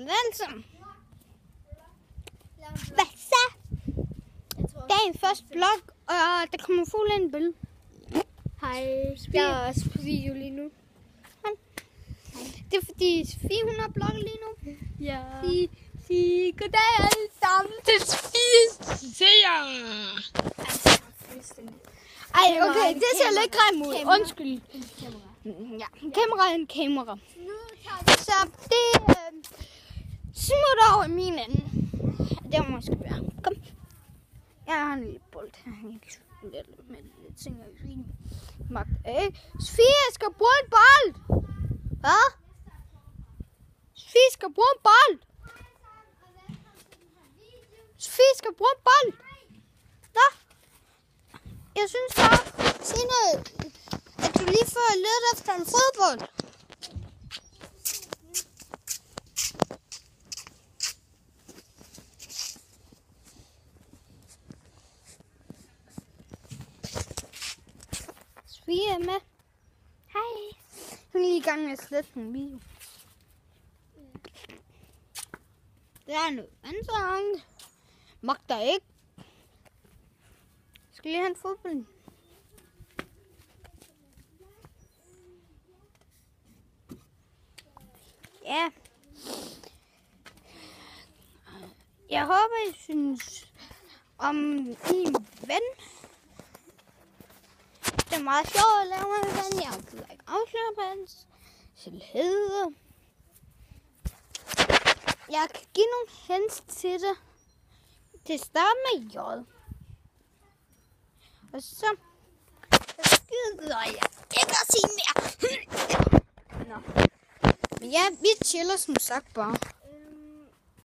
Altså. Hvad så? Dagens første blog, og der kommer fuld ind i billedet. Hej, jeg er også på video lige nu. Hej. Det er fordi Sofie, hun har blogget lige nu. Ja. Sige goddag alle sammen til Sofies seere. Ej, okay, det ser lidt grimt ud. Undskyld. Ja, kamera. Så det smutter over i min ende. Det må måske være. Kom. Jeg har en lille bold her. Med lidt ting i svin. Sofie skal bruge en bold. Hvad? Sofie skal bruge en bold. Sofie skal bruge en bold. Nå. Jeg synes bare, Signe, at du lige får lidt efter en fodbold. Sofie er med. Hej. Hun er lige i gang med at slette en video. Det er noget ansang. Magter ikke. Skal lige have en fodbold. Ja. Jeg håber, I synes om min ven. Det er meget sjovt at lave med min ven. Jeg har ikke afsløre på hans selvhed. Jeg kan give nogle hints til det. Det starter med J. Og så gider jeg ikke at sige mere. Nå. Men ja, vi chiller som sagt bare.